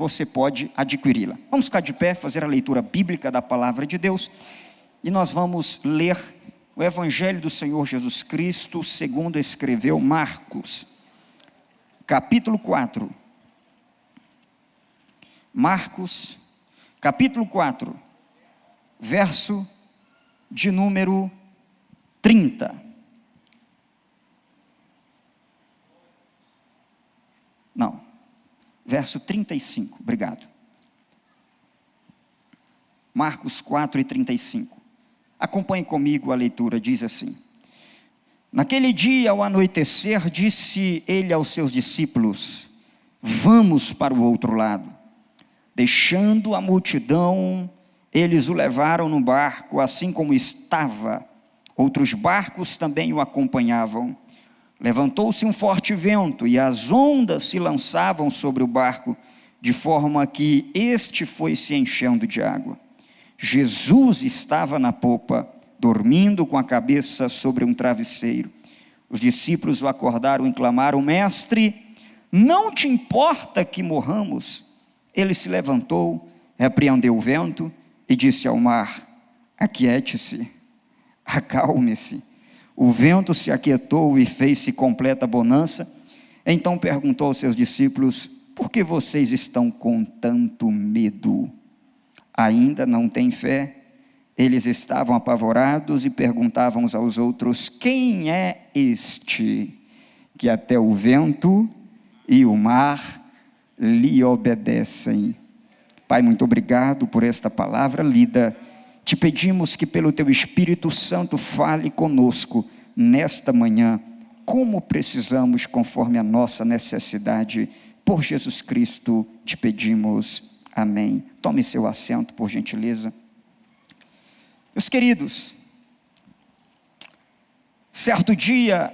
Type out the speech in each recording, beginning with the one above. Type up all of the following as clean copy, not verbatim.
você pode adquiri-la. Vamos ficar de pé, fazer a leitura bíblica da palavra de Deus, e nós vamos ler o Evangelho do Senhor Jesus Cristo, segundo escreveu Marcos, capítulo 4. Marcos, capítulo 4, verso de número 30. Não, verso 35, obrigado. Marcos 4 e 35. Acompanhe comigo a leitura, diz assim: Naquele dia, ao anoitecer, disse ele aos seus discípulos: Vamos para o outro lado. Deixando a multidão, eles o levaram no barco, assim como estava. Outros barcos também o acompanhavam. Levantou-se um forte vento, e as ondas se lançavam sobre o barco, de forma que este foi se enchendo de água. Jesus estava na popa, dormindo com a cabeça sobre um travesseiro. Os discípulos o acordaram e clamaram: Mestre, não te importa que morramos? Ele se levantou, repreendeu o vento e disse ao mar: Aquiete-se, acalme-se. O vento se aquietou e fez-se completa bonança. Então perguntou aos seus discípulos: Por que vocês estão com tanto medo? Ainda não têm fé? Eles estavam apavorados e perguntavam uns aos outros: Quem é este que até o vento e o mar lhe obedecem? Pai, muito obrigado por esta palavra lida. Te pedimos que pelo Teu Espírito Santo fale conosco nesta manhã, como precisamos, conforme a nossa necessidade. Por Jesus Cristo te pedimos. Amém. Tome seu assento, por gentileza. Meus queridos, certo dia,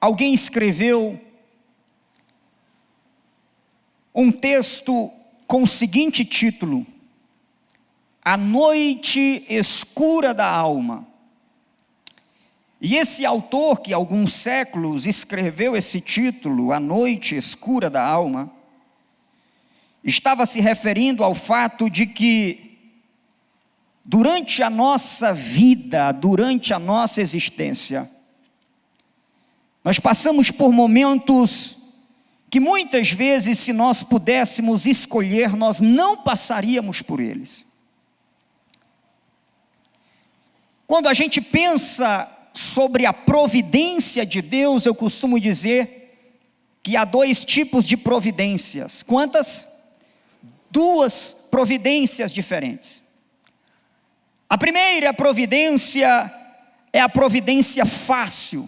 alguém escreveu um texto com o seguinte título: A Noite Escura da Alma. E esse autor, que há alguns séculos escreveu esse título, A Noite Escura da Alma, estava se referindo ao fato de que durante a nossa vida, durante a nossa existência, nós passamos por momentos que muitas vezes, se nós pudéssemos escolher, nós não passaríamos por eles. Quando a gente pensa sobre a providência de Deus, eu costumo dizer que há dois tipos de providências. Quantas? Duas providências diferentes. A primeira providência é a providência fácil.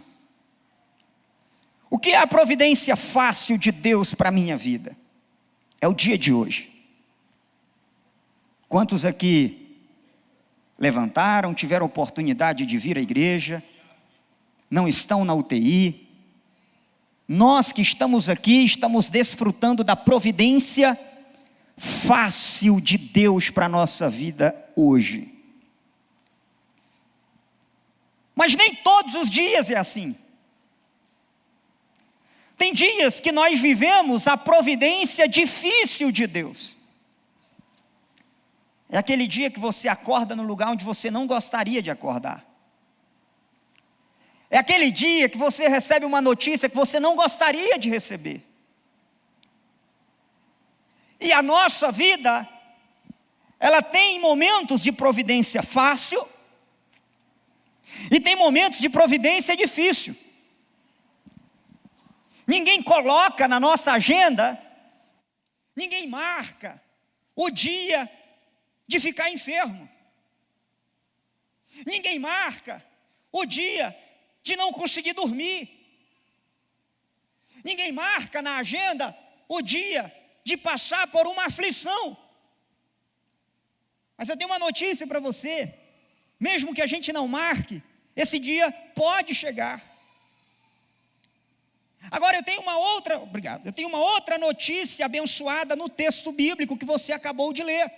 O que é a providência fácil de Deus para a minha vida? É o dia de hoje. Quantos aqui levantaram, tiveram oportunidade de vir à igreja, não estão na UTI? Nós que estamos aqui, estamos desfrutando da providência fácil de Deus para a nossa vida hoje. Mas nem todos os dias é assim. Tem dias que nós vivemos a providência difícil de Deus. É aquele dia que você acorda no lugar onde você não gostaria de acordar. É aquele dia que você recebe uma notícia que você não gostaria de receber. E a nossa vida, ela tem momentos de providência fácil e tem momentos de providência difícil. Ninguém coloca na nossa agenda, ninguém marca o dia de ficar enfermo. Ninguém marca o dia de não conseguir dormir. Ninguém marca na agenda o dia de passar por uma aflição. Mas eu tenho uma notícia para você: mesmo que a gente não marque, esse dia pode chegar. Agora eu tenho uma outra notícia abençoada no texto bíblico que você acabou de ler.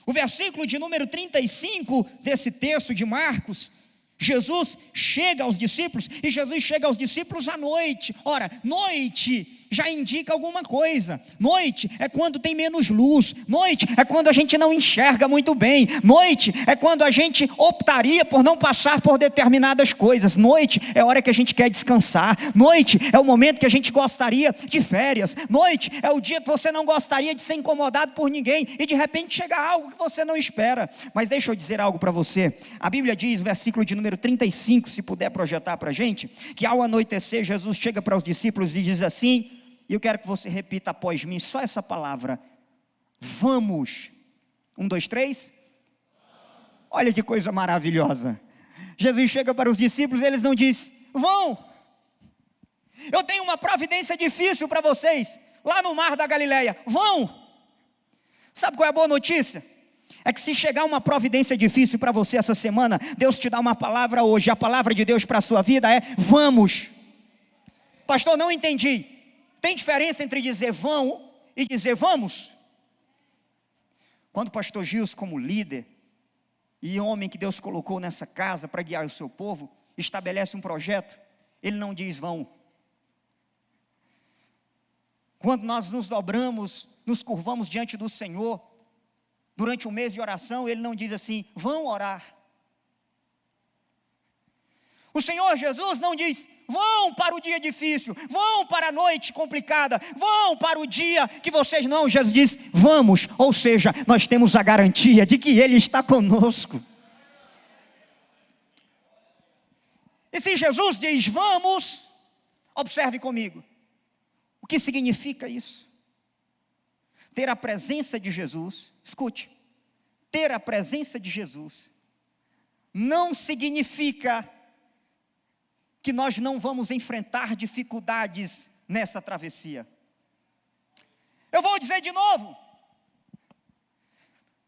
O versículo de número 35 desse texto de Marcos, Jesus chega aos discípulos, e Jesus chega aos discípulos à noite. Ora, noite já indica alguma coisa. Noite é quando tem menos luz. Noite é quando a gente não enxerga muito bem. Noite é quando a gente optaria por não passar por determinadas coisas. Noite é a hora que a gente quer descansar. Noite é o momento que a gente gostaria de férias. Noite é o dia que você não gostaria de ser incomodado por ninguém e de repente chega algo que você não espera. Mas deixa eu dizer algo para você. A Bíblia diz, versículo de número 35, se puder projetar para a gente, que ao anoitecer Jesus chega para os discípulos e diz assim, e eu quero que você repita após mim só essa palavra: vamos. 1, 2, 3. Olha que coisa maravilhosa. Jesus chega para os discípulos e eles não dizem: vão, eu tenho uma providência difícil para vocês, lá no mar da Galileia, vão. Sabe qual é a boa notícia? É que se chegar uma providência difícil para você essa semana, Deus te dá uma palavra hoje. A palavra de Deus para a sua vida é: vamos. Pastor, não entendi. Tem diferença entre dizer vão e dizer vamos? Quando o pastor Gilson, como líder e homem que Deus colocou nessa casa para guiar o seu povo, estabelece um projeto, ele não diz vão. Quando nós nos dobramos, nos curvamos diante do Senhor, durante um mês de oração, ele não diz assim: vão orar. O Senhor Jesus não diz: vão para o dia difícil, vão para a noite complicada, vão para o dia que vocês não. Jesus diz: vamos, ou seja, nós temos a garantia de que Ele está conosco. E se Jesus diz vamos, observe comigo, o que significa isso? Ter a presença de Jesus, escute, ter a presença de Jesus não significa que nós não vamos enfrentar dificuldades nessa travessia. Eu vou dizer de novo,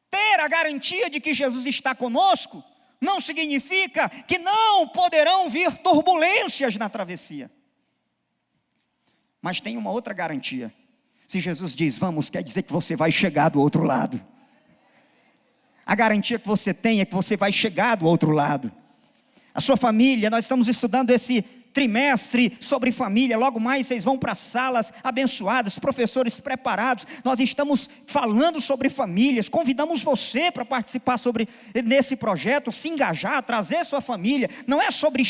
ter a garantia de que Jesus está conosco não significa que não poderão vir turbulências na travessia. Mas tem uma outra garantia. Se Jesus diz vamos, quer dizer que você vai chegar do outro lado. A garantia que você tem é que você vai chegar do outro lado. A sua família, nós estamos estudando esse trimestre sobre família. Logo mais vocês vão para salas abençoadas, professores preparados. Nós estamos falando sobre famílias. Convidamos você para participar nesse projeto, se engajar, trazer sua família. Não é sobre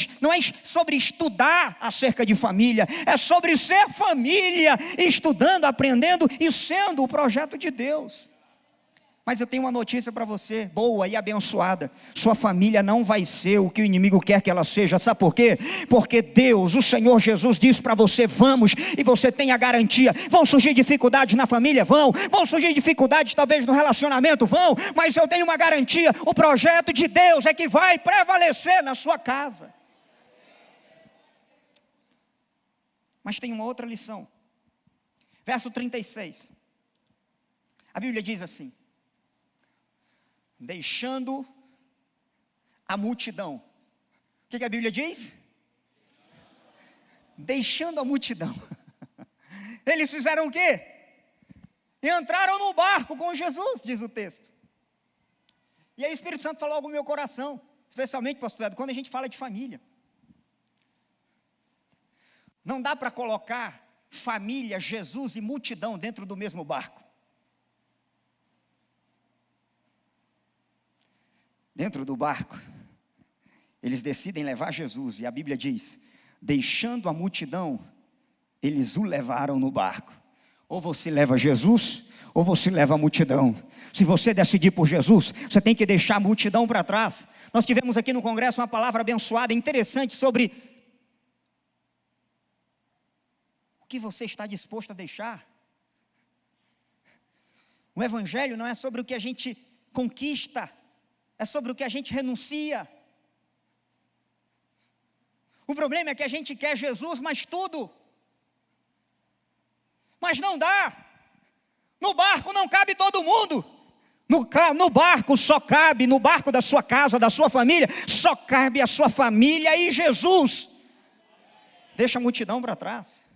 estudar acerca de família, é sobre ser família, estudando, aprendendo e sendo o projeto de Deus. Mas eu tenho uma notícia para você, boa e abençoada. Sua família não vai ser o que o inimigo quer que ela seja. Sabe por quê? Porque Deus, o Senhor Jesus, diz para você: vamos, e você tem a garantia. Vão surgir dificuldades na família? Vão surgir dificuldades talvez no relacionamento? Vão, mas eu tenho uma garantia: o projeto de Deus é que vai prevalecer na sua casa. Mas tem uma outra lição. Verso 36. A Bíblia diz assim: deixando a multidão. O que a Bíblia diz? Deixando a multidão. Eles fizeram o quê? Entraram no barco com Jesus, diz o texto. E aí o Espírito Santo falou algo no meu coração, especialmente, pastor Eduardo, quando a gente fala de família. Não dá para colocar família, Jesus e multidão dentro do mesmo barco. Dentro do barco, eles decidem levar Jesus, e a Bíblia diz: deixando a multidão, eles o levaram no barco. Ou você leva Jesus, ou você leva a multidão. Se você decidir por Jesus, você tem que deixar a multidão para trás. Nós tivemos aqui no congresso uma palavra abençoada, interessante, sobre o que você está disposto a deixar. O evangelho não é sobre o que a gente conquista, é sobre o que a gente renuncia. O problema é que a gente quer Jesus, mas tudo. Mas não dá. No barco não cabe todo mundo. No barco só cabe, no barco da sua casa, da sua família, só cabe a sua família e Jesus. Deixa a multidão para trás.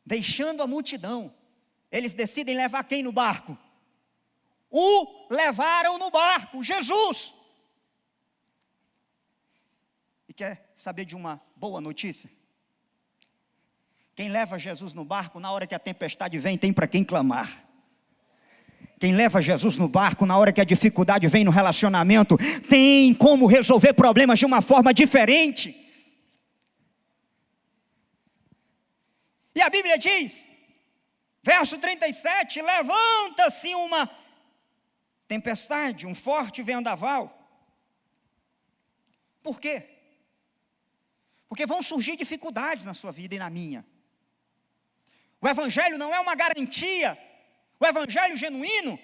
Deixando a multidão, eles decidem levar quem no barco? O levaram no barco, Jesus. E quer saber de uma boa notícia? Quem leva Jesus no barco, na hora que a tempestade vem, tem para quem clamar. Quem leva Jesus no barco, na hora que a dificuldade vem no relacionamento, tem como resolver problemas de uma forma diferente. E a Bíblia diz, verso 37, levanta-se uma tempestade, um forte vendaval. Por quê? Porque vão surgir dificuldades na sua vida e na minha. O Evangelho não é uma garantia. O Evangelho genuíno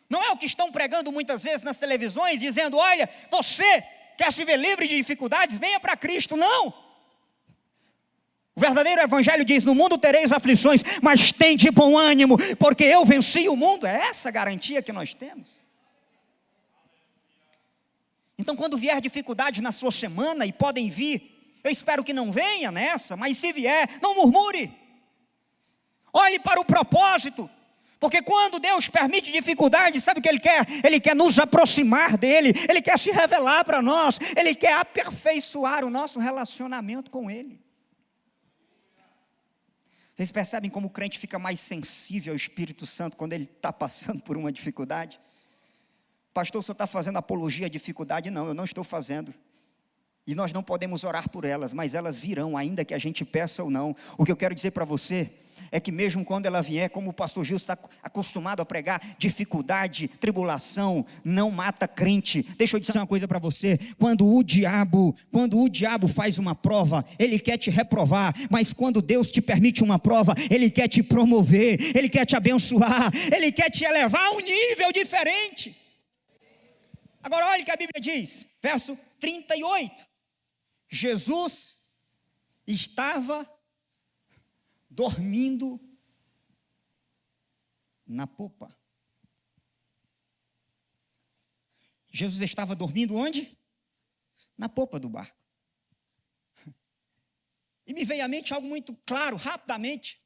não é o que estão pregando muitas vezes nas televisões, dizendo, olha, você quer se ver livre de dificuldades, venha para Cristo. Não. O verdadeiro Evangelho diz, no mundo tereis aflições, mas tende bom ânimo, porque eu venci o mundo. É essa a garantia que nós temos. Então, quando vier dificuldade na sua semana, e podem vir, eu espero que não venha nessa, mas se vier, não murmure. Olhe para o propósito, porque quando Deus permite dificuldade, sabe o que Ele quer? Ele quer nos aproximar dEle, Ele quer se revelar para nós, Ele quer aperfeiçoar o nosso relacionamento com Ele. Vocês percebem como o crente fica mais sensível ao Espírito Santo quando ele está passando por uma dificuldade? Pastor, o senhor está fazendo apologia à dificuldade? Não, eu não estou fazendo. E nós não podemos orar por elas, mas elas virão, ainda que a gente peça ou não. O que eu quero dizer para você é que mesmo quando ela vier, como o pastor Gil está acostumado a pregar, dificuldade, tribulação, não mata crente. Deixa eu dizer uma coisa para você, quando o diabo faz uma prova, ele quer te reprovar, mas quando Deus te permite uma prova, Ele quer te promover, Ele quer te abençoar, Ele quer te elevar a um nível diferente. Agora olha o que a Bíblia diz, verso 38, Jesus estava dormindo na popa. Jesus estava dormindo onde? Na popa do barco. E me veio à mente algo muito claro, rapidamente.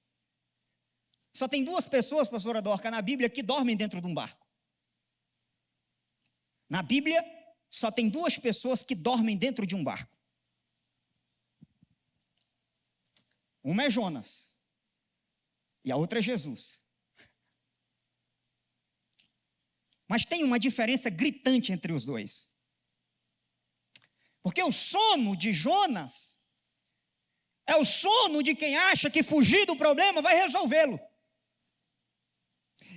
Só tem duas pessoas, pastora Dorca, na Bíblia que dormem dentro de um barco. Na Bíblia, só tem duas pessoas que dormem dentro de um barco. Uma é Jonas. E a outra é Jesus. Mas tem uma diferença gritante entre os dois. Porque o sono de Jonas é o sono de quem acha que fugir do problema vai resolvê-lo.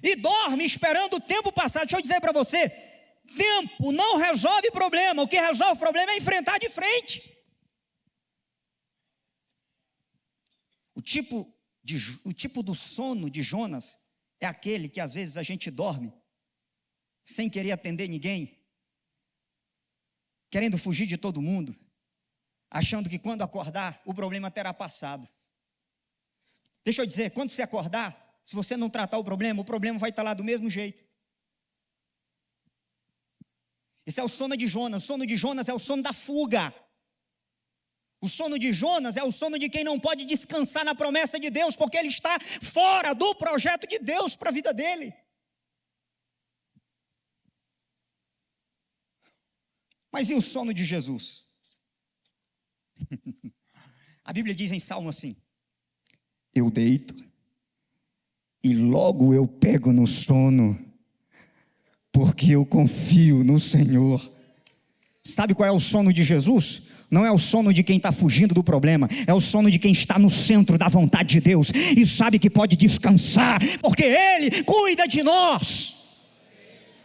E dorme esperando o tempo passar. Deixa eu dizer para você, tempo não resolve problema. O que resolve o problema é enfrentar de frente. O tipo do sono de Jonas é aquele que às vezes a gente dorme sem querer atender ninguém, querendo fugir de todo mundo, achando que quando acordar o problema terá passado. Deixa eu dizer, quando você acordar, se você não tratar o problema vai estar lá do mesmo jeito. Esse é o sono de Jonas. O sono de Jonas é o sono da fuga. O sono de Jonas é o sono de quem não pode descansar na promessa de Deus, porque ele está fora do projeto de Deus para a vida dele. Mas e o sono de Jesus? A Bíblia diz em Salmo assim: eu deito e logo eu pego no sono, porque eu confio no Senhor. Sabe qual é o sono de Jesus? Não é o sono de quem está fugindo do problema, é o sono de quem está no centro da vontade de Deus e sabe que pode descansar, porque Ele cuida de nós.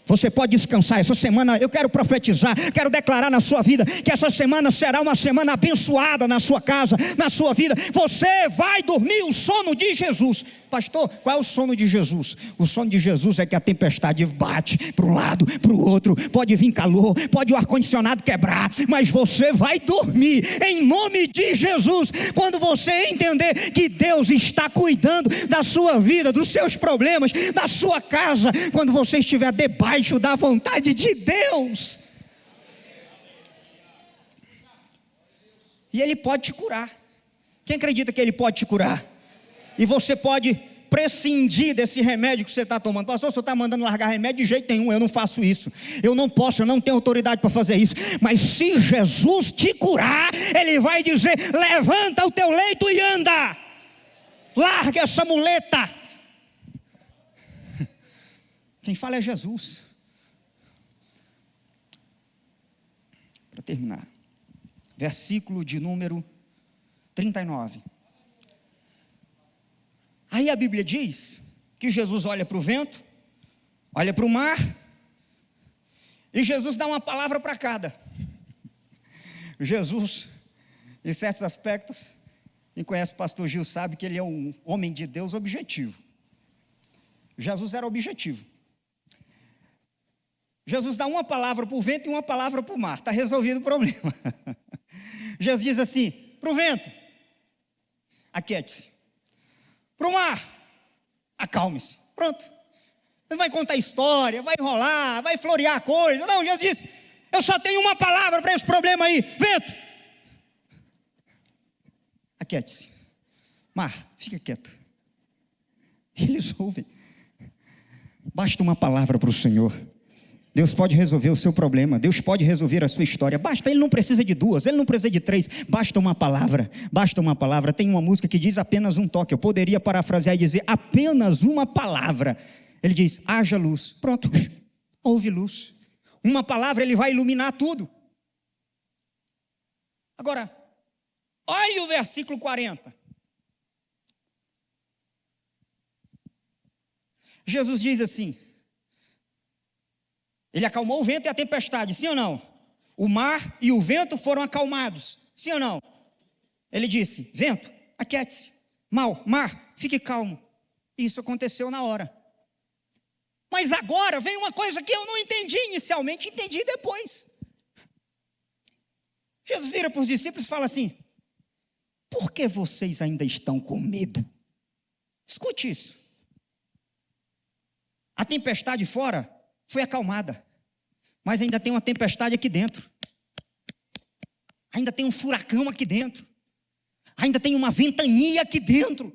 Você pode descansar. Essa semana eu quero profetizar, quero declarar na sua vida que essa semana será uma semana abençoada na sua casa, na sua vida. Você vai dormir o sono de Jesus. Pastor, qual é o sono de Jesus? O sono de Jesus é que a tempestade bate para um lado, para o outro, pode vir calor, pode o ar-condicionado quebrar, mas você vai dormir em nome de Jesus. Quando você entender que Deus está cuidando da sua vida, dos seus problemas, da sua casa, quando você estiver debaixo da vontade de Deus, e Ele pode te curar. Quem acredita que Ele pode te curar? E você pode prescindir desse remédio que você está tomando. Pastor, você está mandando largar remédio? De jeito nenhum, eu não faço isso. Eu não posso, eu não tenho autoridade para fazer isso. Mas se Jesus te curar, Ele vai dizer: levanta o teu leito e anda. Larga essa muleta. Quem fala é Jesus. Para terminar, versículo de número 39. Aí a Bíblia diz que Jesus olha para o vento, olha para o mar, e Jesus dá uma palavra para cada. Jesus, em certos aspectos, quem conhece o pastor Gil sabe que ele é um homem de Deus objetivo. Jesus era objetivo. Jesus dá uma palavra para o vento e uma palavra para o mar, está resolvido o problema. Jesus diz assim, para o vento, aquiete-se. Para o mar, acalme-se. Pronto. Não vai contar história, vai enrolar, vai florear a coisa. Não, Jesus disse, eu só tenho uma palavra para esse problema aí. Vento, aquiete-se. Mar, fica quieto. Eles ouvem. Basta uma palavra para o Senhor. Deus pode resolver o seu problema, Deus pode resolver a sua história, basta, Ele não precisa de duas, Ele não precisa de três, basta uma palavra, tem uma música que diz apenas um toque, eu poderia parafrasear e dizer apenas uma palavra, Ele diz, haja luz, pronto, houve luz, uma palavra Ele vai iluminar tudo. Agora, olhe o versículo 40, Jesus diz assim, Ele acalmou o vento e a tempestade, sim ou não? O mar e o vento foram acalmados, sim ou não? Ele disse, vento, aquiete-se. Mar, fique calmo. Isso aconteceu na hora. Mas agora vem uma coisa que eu não entendi inicialmente, entendi depois. Jesus vira para os discípulos e fala assim, por que vocês ainda estão com medo? Escute isso. A tempestade fora foi acalmada, mas ainda tem uma tempestade aqui dentro, ainda tem um furacão aqui dentro, ainda tem uma ventania aqui dentro.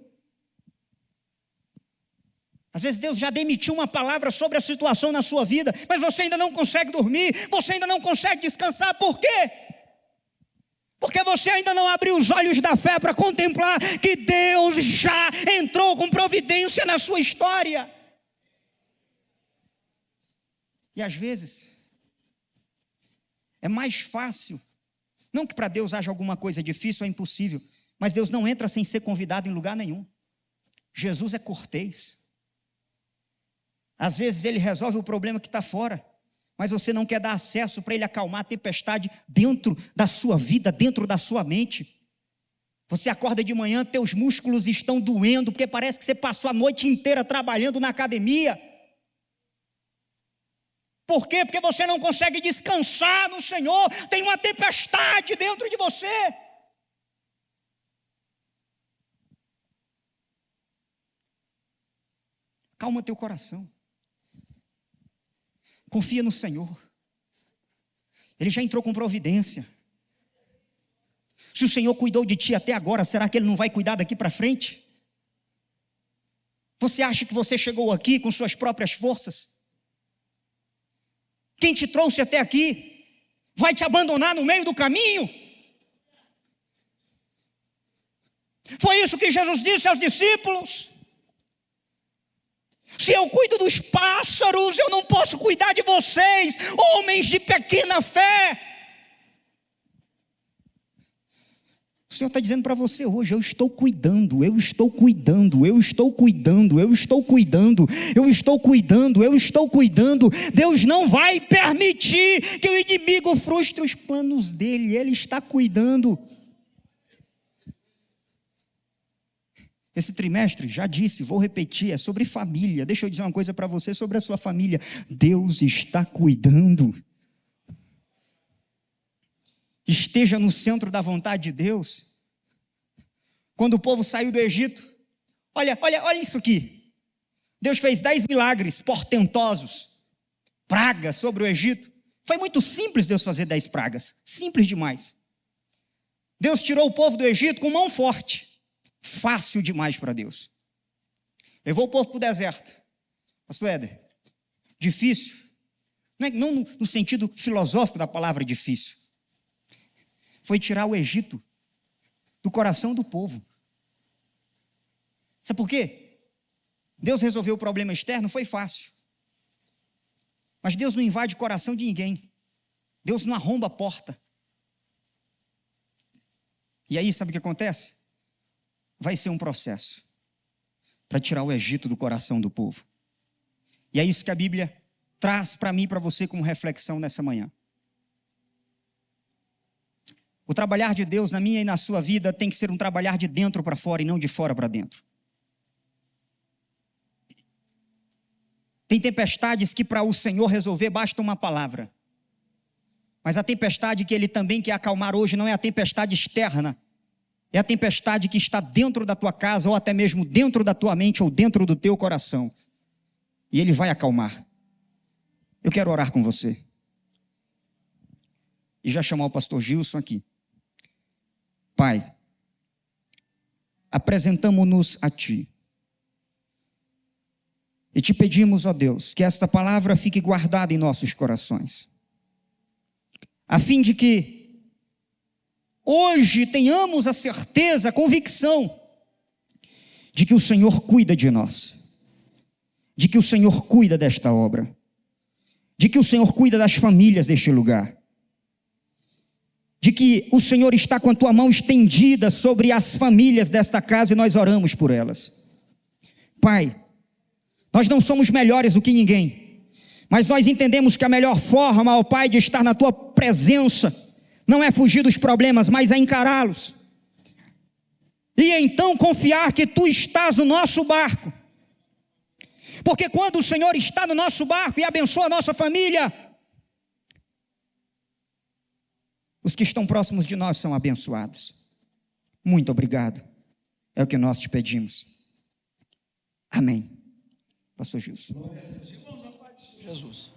Às vezes Deus já demitiu uma palavra sobre a situação na sua vida, mas você ainda não consegue dormir, você ainda não consegue descansar, por quê? Porque você ainda não abriu os olhos da fé para contemplar que Deus já entrou com providência na sua história. E às vezes, é mais fácil, não que para Deus haja alguma coisa difícil ou impossível, mas Deus não entra sem ser convidado em lugar nenhum. Jesus é cortês. Às vezes Ele resolve o problema que está fora, mas você não quer dar acesso para Ele acalmar a tempestade dentro da sua vida, dentro da sua mente. Você acorda de manhã, teus músculos estão doendo, porque parece que você passou a noite inteira trabalhando na academia. Por quê? Porque você não consegue descansar no Senhor, tem uma tempestade dentro de você. Calma teu coração. Confia no Senhor. Ele já entrou com providência. Se o Senhor cuidou de ti até agora, será que Ele não vai cuidar daqui para frente? Você acha que você chegou aqui com suas próprias forças? Quem te trouxe até aqui vai te abandonar no meio do caminho? Foi isso que Jesus disse aos discípulos. Se eu cuido dos pássaros, eu não posso cuidar de vocês, homens de pequena fé. O Senhor está dizendo para você hoje, eu estou cuidando, eu estou cuidando, eu estou cuidando, eu estou cuidando, eu estou cuidando, eu estou cuidando. Deus não vai permitir que o inimigo frustre os planos dele, Ele está cuidando. Esse trimestre, já disse, vou repetir, é sobre família. Deixa eu dizer uma coisa para você sobre a sua família. Deus está cuidando. Esteja no centro da vontade de Deus. Quando o povo saiu do Egito, olha isso aqui. Deus fez 10 milagres portentosos, pragas sobre o Egito. Foi muito simples Deus fazer 10 pragas, simples demais. Deus tirou o povo do Egito com mão forte, fácil demais para Deus. Levou o povo para o deserto. Pastor Éder, difícil, não no sentido filosófico da palavra difícil. Foi tirar o Egito do coração do povo. Sabe por quê? Deus resolveu o problema externo, foi fácil. Mas Deus não invade o coração de ninguém. Deus não arromba a porta. E aí, sabe o que acontece? Vai ser um processo para tirar o Egito do coração do povo. E é isso que a Bíblia traz para mim e para você como reflexão nessa manhã. O trabalhar de Deus na minha e na sua vida tem que ser um trabalhar de dentro para fora e não de fora para dentro. Tem tempestades que para o Senhor resolver basta uma palavra. Mas a tempestade que Ele também quer acalmar hoje não é a tempestade externa. É a tempestade que está dentro da tua casa, ou até mesmo dentro da tua mente, ou dentro do teu coração. E Ele vai acalmar. Eu quero orar com você. E já chamar o pastor Gilson aqui. Pai, apresentamo-nos a Ti. E Te pedimos, ó Deus, que esta palavra fique guardada em nossos corações. A fim de que hoje tenhamos a certeza, a convicção de que o Senhor cuida de nós, de que o Senhor cuida desta obra, de que o Senhor cuida das famílias deste lugar, de que o Senhor está com a tua mão estendida sobre as famílias desta casa e nós oramos por elas. Pai, nós não somos melhores do que ninguém, mas nós entendemos que a melhor forma, ó Pai, de estar na tua presença não é fugir dos problemas, mas é encará-los. E então confiar que Tu estás no nosso barco. Porque quando o Senhor está no nosso barco e abençoa a nossa família, os que estão próximos de nós são abençoados. Muito obrigado. É o que nós Te pedimos. Amém. Pastor Gilson. Glória a Deus. Irmãos, a paz de Jesus.